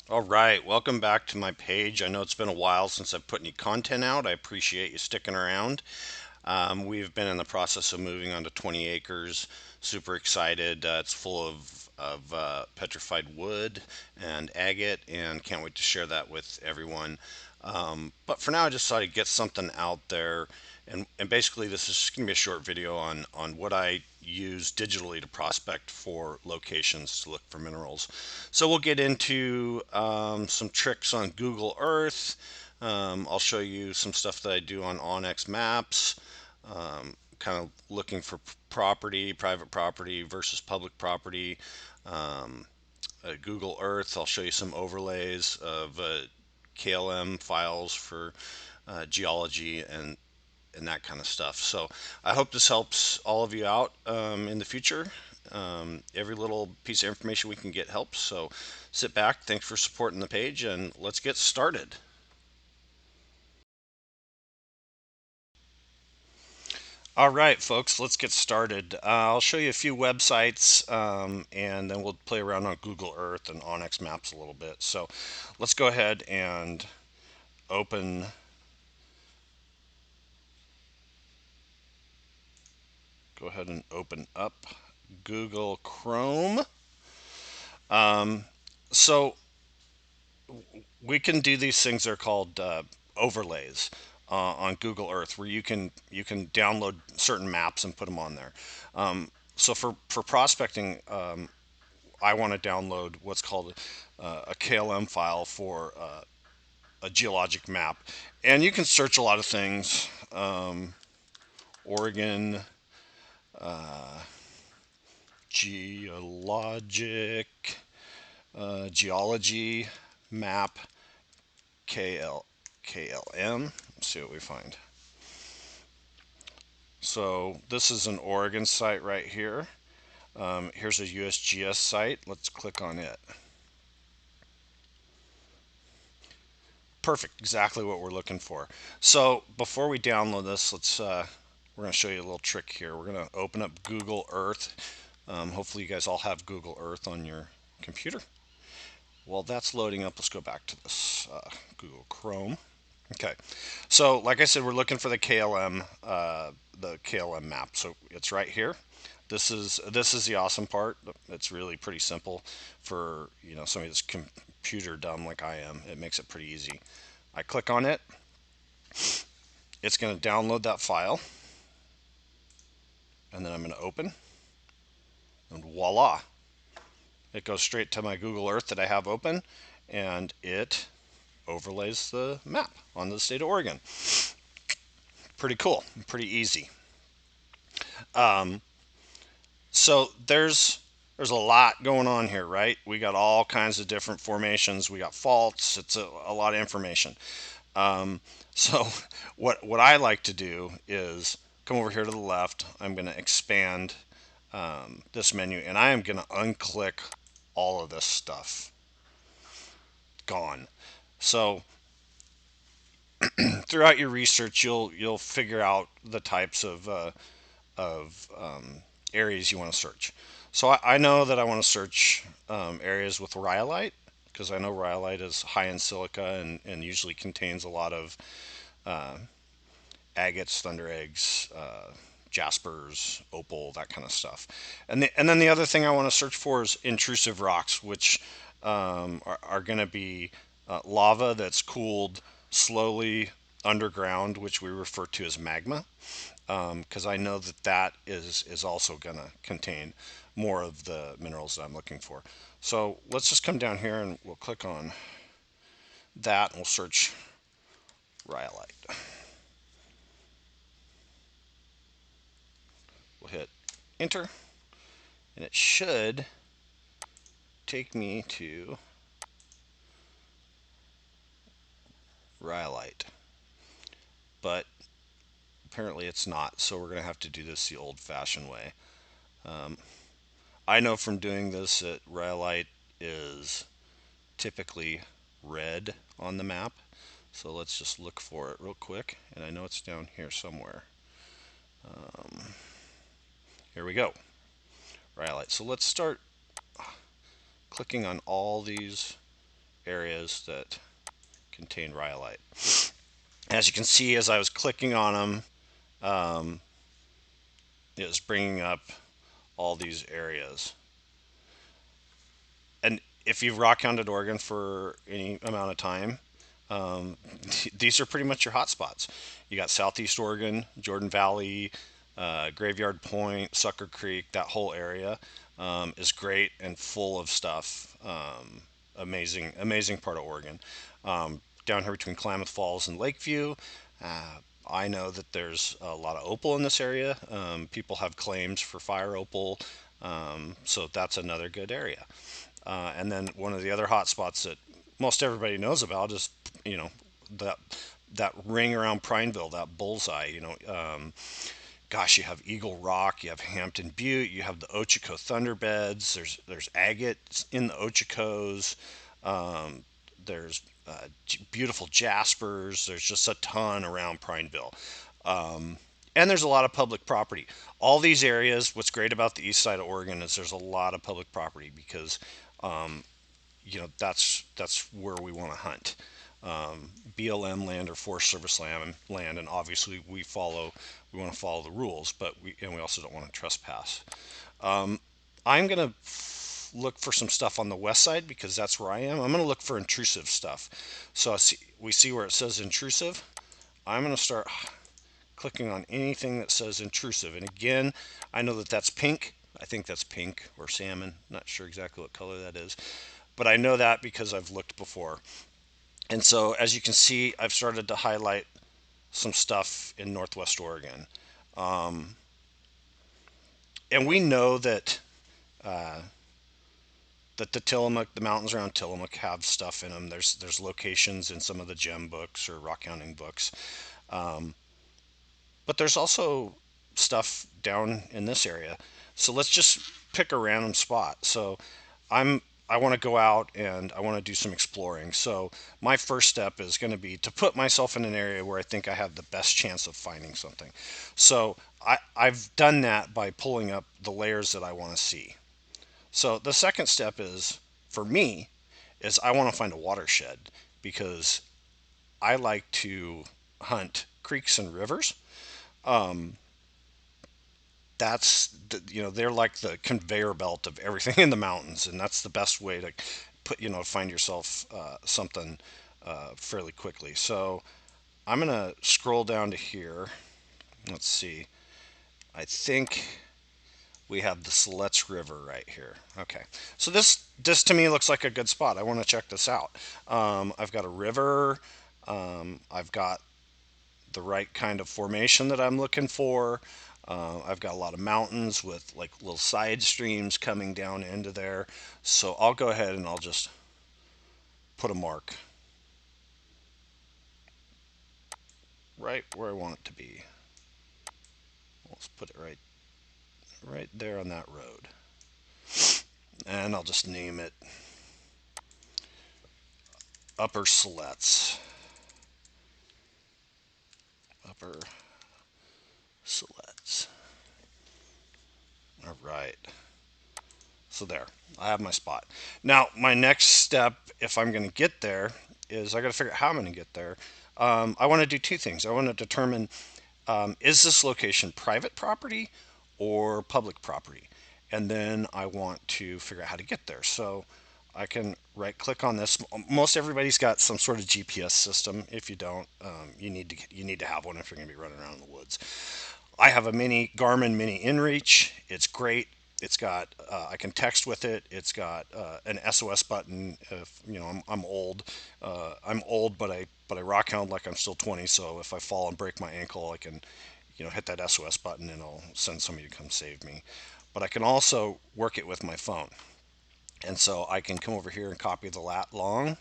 All right, welcome back to my page. I know it's been a while since I've put any content out. I appreciate you sticking around. We've been in the process of moving on to 20 acres. Super excited. It's full of petrified wood and agate, and can't wait to share that with everyone. But for now, I just thought I'd get something out there. And basically, this is going to be a short video on what I use digitally to prospect for locations to look for minerals. So we'll get into some tricks on Google Earth. I'll show you some stuff that I do on Onyx Maps, kind of looking for property, private property versus public property. Google Earth, I'll show you some overlays of KLM files for geology and that kind of stuff. So I hope this helps all of you out in the future. Every little piece of information we can get helps. So sit back. Thanks for supporting the page, and let's get started. All right, folks, let's get started. I'll show you a few websites, and then we'll play around on Google Earth and Onyx Maps a little bit. So let's go ahead and open go ahead and open up Google Chrome. So we can do these things. They're called overlays on Google Earth, where you can download certain maps and put them on there. So for prospecting, I want to download what's called a KLM file for a geologic map, and you can search a lot of things. Oregon geologic geology map KLM. Let's see what we find. So this is an Oregon site right here. Here's a USGS site. Let's click on it. Perfect, exactly what we're looking for. So before we download this, we're going to show you a little trick here. We're going to open up Google Earth. Hopefully you guys all have Google Earth on your computer. While that's loading up, let's go back to this Google Chrome. Okay, so like I said, we're looking for the KLM map. So it's right here. This is the awesome part. It's really pretty simple for somebody that's computer dumb like I am. It makes it pretty easy. I click on it. It's going to download that file, and then I'm going to open, and voila! It goes straight to my Google Earth that I have open, and it overlays the map on the state of Oregon. Pretty cool, pretty easy. So there's a lot going on here, right? We got all kinds of different formations. We got faults. It's a lot of information. So what I like to do is come over here to the left. I'm going to expand this menu, and I am going to unclick all of this stuff. Gone. So throughout your research, you'll figure out the types of areas you want to search. So I know that I want to search areas with rhyolite, because I know rhyolite is high in silica and usually contains a lot of agates, thunder eggs, jaspers, opal, that kind of stuff. And then the other thing I want to search for is intrusive rocks, which are going to be lava that's cooled slowly underground, which we refer to as magma, because I know that is also going to contain more of the minerals that I'm looking for. So let's just come down here and we'll click on that and we'll search rhyolite. We'll hit enter, and it should take me to rhyolite, but apparently it's not, so we're going to have to do this the old-fashioned way. I know from doing this that rhyolite is typically red on the map, so let's just look for it real quick, and I know it's down here somewhere. Here we go, rhyolite. So let's start clicking on all these areas that contain rhyolite. As you can see, as I was clicking on them, it was bringing up all these areas. And if you've rock hounded Oregon for any amount of time, um, these are pretty much your hotspots. You got Southeast Oregon, Jordan Valley, Graveyard Point, Sucker Creek. That whole area is great and full of stuff. Amazing, amazing part of Oregon. Down here between Klamath Falls and Lakeview, I know that there's a lot of opal in this area. People have claims for fire opal, so that's another good area. And then one of the other hot spots that most everybody knows about is, you know, that that ring around Prineville, that bullseye. Gosh, you have Eagle Rock, you have Hampton Butte, you have the Ochoco Thunderbeds. There's agates in the Ochocos. There's beautiful jaspers. There's just a ton around Prineville. And there's a lot of public property. All these areas, what's great about the east side of Oregon is there's a lot of public property because that's where we want to hunt. BLM land or Forest Service land, and obviously we want to follow the rules, but we also don't want to trespass. I'm gonna look for some stuff on the west side because that's where I am. I'm gonna look for intrusive stuff. So we see where it says intrusive. I'm gonna start clicking on anything that says intrusive, and again, I know that that's pink. I think that's pink or salmon. Not sure exactly what color that is, but I know that because I've looked before. And so, as you can see, I've started to highlight some stuff in Northwest Oregon. And we know that the Tillamook, the mountains around Tillamook, have stuff in them. There's locations in some of the gem books or rock hounding books, but there's also stuff down in this area. So let's just pick a random spot. So I'm I want to go out and I want to do some exploring. So my first step is going to be to put myself in an area where I think I have the best chance of finding something. So I've done that by pulling up the layers that I want to see. So the second step is for me is I want to find a watershed because I like to hunt creeks and rivers. They're like the conveyor belt of everything in the mountains, and that's the best way to find yourself something fairly quickly. So I'm gonna scroll down to here. Let's see. I think we have the Siletz River right here. Okay, so this to me looks like a good spot. I want to check this out. I've got a river. I've got the right kind of formation that I'm looking for. I've got a lot of mountains with like little side streams coming down into there. So I'll go ahead and I'll just put a mark right where I want it to be. Let's put it right there on that road. And I'll just name it Upper Siletz. Upper Siletz. All right. So there, I have my spot. Now, my next step, if I'm going to get there, is I got to figure out how I'm going to get there. I want to do two things. I want to determine is this location private property or public property? And then I want to figure out how to get there. So I can right click on this. Most everybody's got some sort of GPS system. If you don't, you need to have one if you're going to be running around in the woods. I have a mini Garmin Mini InReach. It's great. It's got I can text with it. It's got an SOS button. If I'm old, but I rock hound like I'm still 20. So if I fall and break my ankle, I can hit that SOS button and I'll send somebody to come save me. But I can also work it with my phone, and so I can come over here and copy the lat long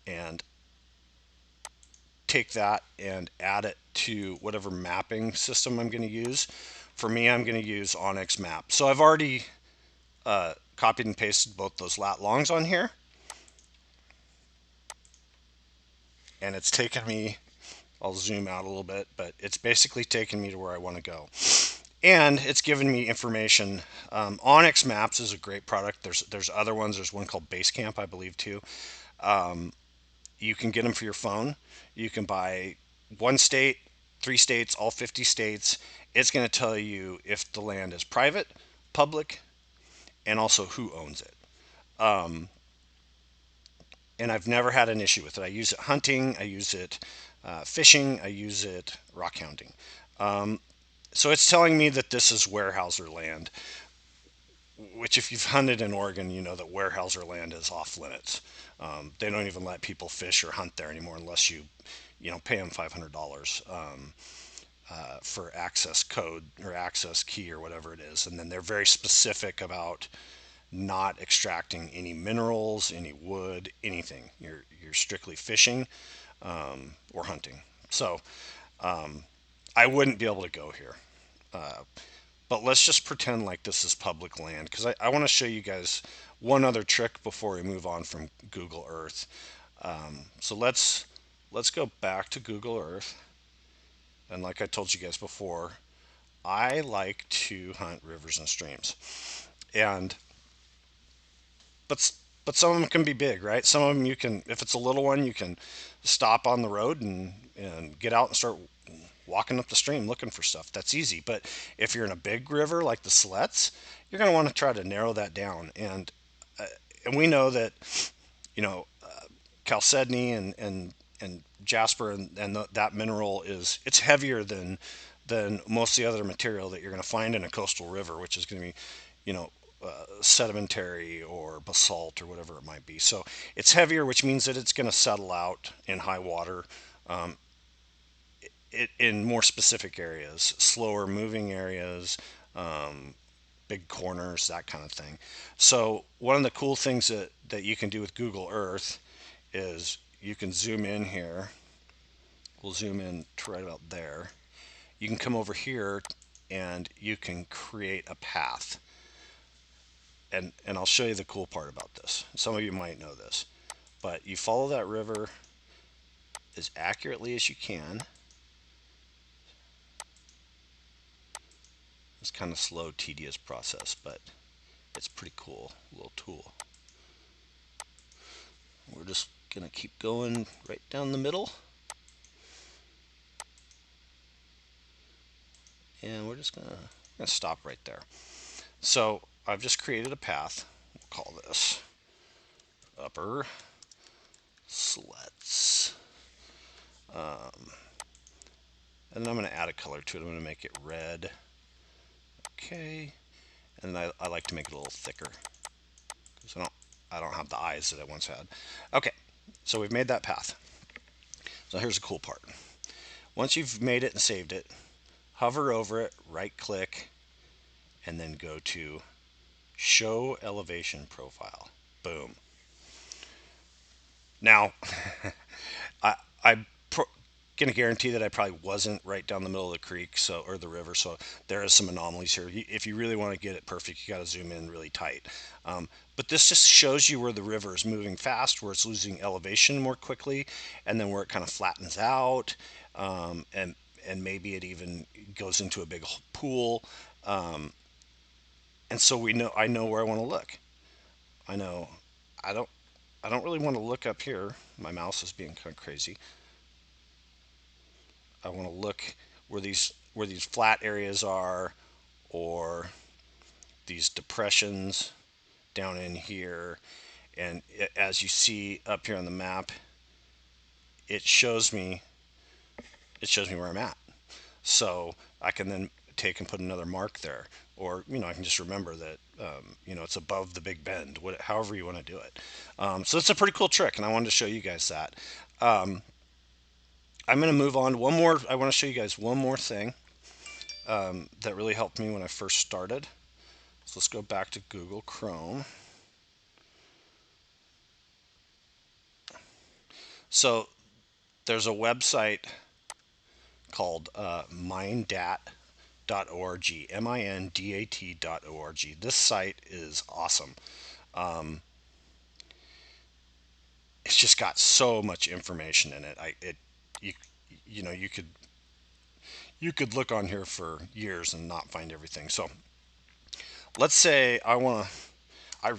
and take that and add it to whatever mapping system I'm going to use. For me, I'm going to use Onyx Map. So I've already copied and pasted both those lat longs on here, and it's taken me, I'll zoom out a little bit, but it's basically taken me to where I want to go. and it's given me information. Onyx Maps is a great product. There's other ones. There's one called Basecamp, I believe, too. You can get them for your phone. You can buy one state, three states, all 50 states. It's going to tell you if the land is private, public, and also who owns it. And I've never had an issue with it. I use it hunting, I use it fishing, I use it rock hounding. So it's telling me that this is Weyerhaeuser land, which if you've hunted in Oregon, you know that Weyerhaeuser land is off limits. They don't even let people fish or hunt there anymore unless you pay them $500 for access code or access key or whatever it is. And then they're very specific about not extracting any minerals, any wood, anything. You're strictly fishing or hunting. So I wouldn't be able to go here. But let's just pretend like this is public land because I want to show you guys one other trick before we move on from Google Earth. So let's go back to Google Earth. And like I told you guys before, I like to hunt rivers and streams. And but but some of them can be big, right? Some of them you can, if it's a little one, you can stop on the road and get out and start walking up the stream looking for stuff. That's easy. But if you're in a big river like the Siletz, you're going to want to try to narrow that down. And we know that you know chalcedony and jasper and that mineral is it's heavier than most of the other material that you're going to find in a coastal river, which is going to be you know sedimentary or basalt or whatever it might be. So it's heavier, which means that it's going to settle out in high water in more specific areas, slower moving areas, big corners, that kind of thing. So one of the cool things that you can do with Google Earth is you can zoom in here. We'll zoom in to right about there. You can come over here and you can create a path. And I'll show you the cool part about this. Some of you might know this, but you follow that river as accurately as you can. It's kind of slow, tedious process, but it's pretty cool little tool. We're just gonna keep going right down the middle, and we're gonna stop right there. So I've just created a path. We'll call this Upper Sleds. And then I'm going to add a color to it. I'm going to make it red. Okay. And I like to make it a little thicker because I don't have the eyes that I once had. Okay. So we've made that path. So here's the cool part. Once you've made it and saved it, hover over it, right click, and then go to Show Elevation Profile. Boom. Now, I, I going to guarantee that I probably wasn't right down the middle of the creek, or the river. So there is some anomalies here. If you really want to get it perfect, you got to zoom in really tight. But this just shows you where the river is moving fast, where it's losing elevation more quickly, and then where it kind of flattens out, and maybe it even goes into a big pool. And so I know where I want to look. I know I don't I don't really want to look up here. My mouse is being kind of crazy. I want to look where these flat areas are, or these depressions down in here. And as you see up here on the map, it shows me where I'm at. So I can then take and put another mark there, or I can just remember that it's above the Big Bend, however you want to do it. So it's a pretty cool trick, and I wanted to show you guys that. I'm going to move on to one more. I want to show you guys one more thing that really helped me when I first started. So let's go back to Google Chrome. So there's a website called mindat.org, mindat.org. This site is awesome. It's just got so much information in it. You you know you could look on here for years and not find everything. So let's say I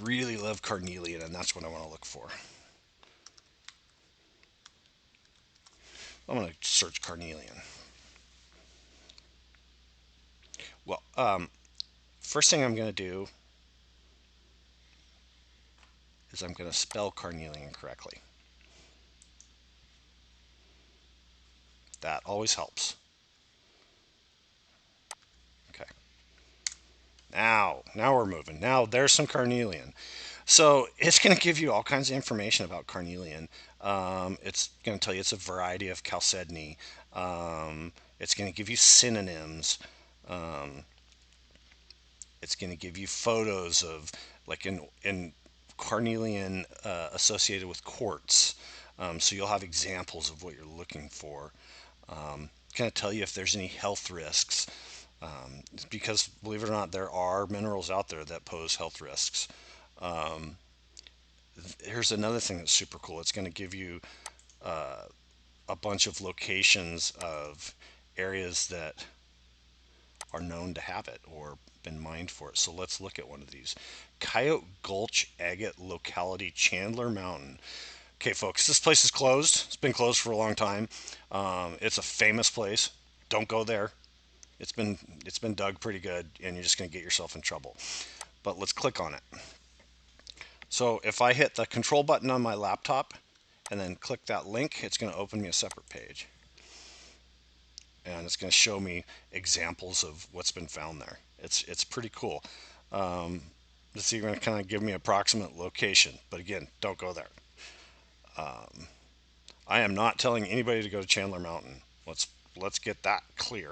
really love carnelian, and that's what I want to look for. I'm going to search carnelian. Well, first thing I'm going to do is I'm going to spell carnelian correctly. That always helps. Okay. Now we're moving. Now there's some carnelian. So it's going to give you all kinds of information about carnelian. It's going to tell you it's a variety of chalcedony. It's going to give you synonyms. Um, it's going to give you photos of like in carnelian associated with quartz. So you'll have examples of what you're looking for. It's going to tell you if there's any health risks. Because believe it or not, there are minerals out there that pose health risks. Um, Here's another thing that's super cool. It's going to give you a bunch of locations of areas that are known to have it or been mined for it. So let's look at one of these. Coyote Gulch Agate Locality, Chandler Mountain. Okay, folks, this place is closed. It's been closed for a long time. It's a famous place. Don't go there. It's been dug pretty good, and you're just going to get yourself in trouble. But let's click on it. So if I hit the control button on my laptop and then click that link, it's going to open me a separate page. And it's going to show me examples of what's been found there. It's pretty cool. Um, it's even going to kind of give me approximate location. But again, don't go there. I am not telling anybody to go to Chandler Mountain. Let's get that clear.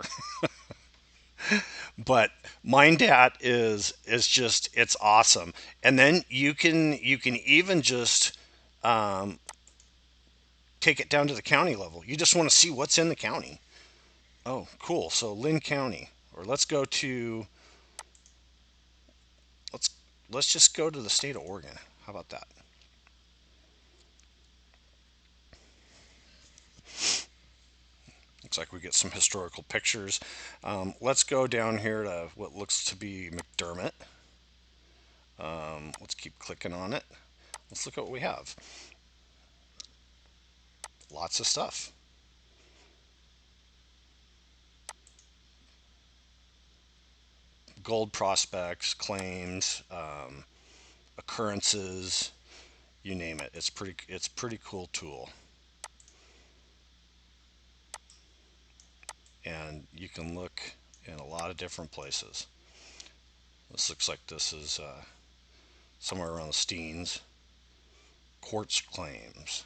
But Mind Dat is just it's awesome. And then you can even just take it down to the county level. You just want to see what's in the county. Oh, cool. So Lynn County, or let's let's just go to the state of Oregon. How about that? Looks like we get some historical pictures. Let's go down here to what looks to be McDermott. Let's keep clicking on it. Let's look at what we have. Lots of stuff. Gold prospects, claims, occurrences, you name it. It's pretty cool tool, and you can look in a lot of different places. This looks like this is somewhere around the Steens. Quartz claims.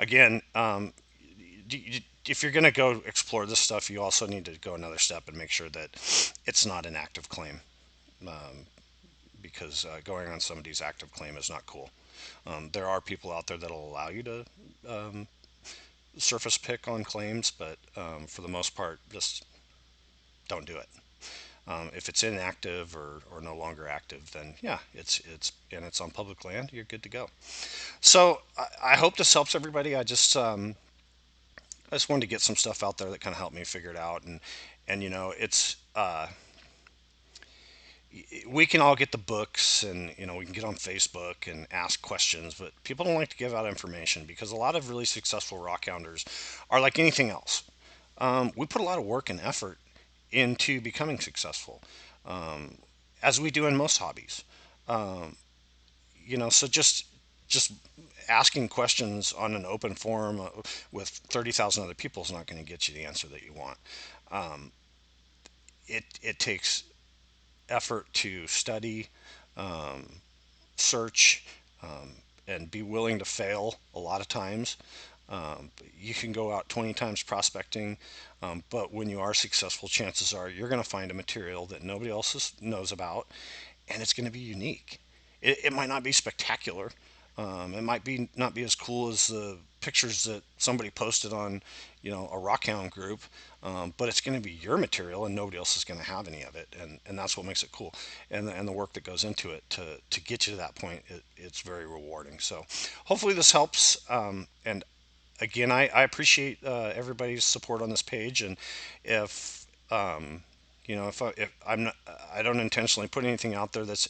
Again, if you're going to go explore this stuff, you also need to go another step and make sure that it's not an active claim, because going on somebody's active claim is not cool. There are people out there that'll allow you to surface pick on claims, but for the most part, just don't do it. If it's inactive or no longer active, then yeah, it's on public land. You're good to go. So I hope this helps everybody. I just wanted to get some stuff out there that kind of helped me figure it out, and it's we can all get the books, and we can get on Facebook and ask questions, but people don't like to give out information because a lot of really successful rock hounders are like anything else. We put a lot of work and effort into becoming successful, as we do in most hobbies. So just asking questions on an open forum with 30,000 other people is not going to get you the answer that you want. It takes effort to study, search, and be willing to fail a lot of times. You can go out 20 times prospecting, but when you are successful, chances are you're going to find a material that nobody else knows about, and it's going to be unique. It might not be spectacular. It might be not be as cool as the pictures that somebody posted on, a rockhound group, but it's going to be your material, and nobody else is going to have any of it, and that's what makes it cool. And the work that goes into it to get you to that point, it's very rewarding. So hopefully this helps. And again, I appreciate everybody's support on this page, and if If I'm not, I don't intentionally put anything out there that's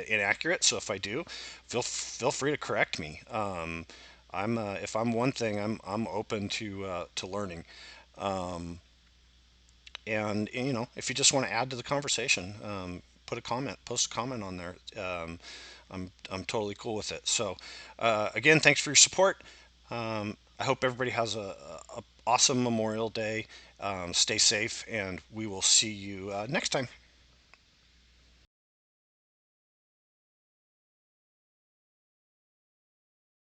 inaccurate. So if I do, feel free to correct me. If I'm one thing, I'm open to learning. And if you just want to add to the conversation, post a comment on there. I'm totally cool with it. So again, thanks for your support. I hope everybody has a awesome Memorial Day. Stay safe, and we will see you next time.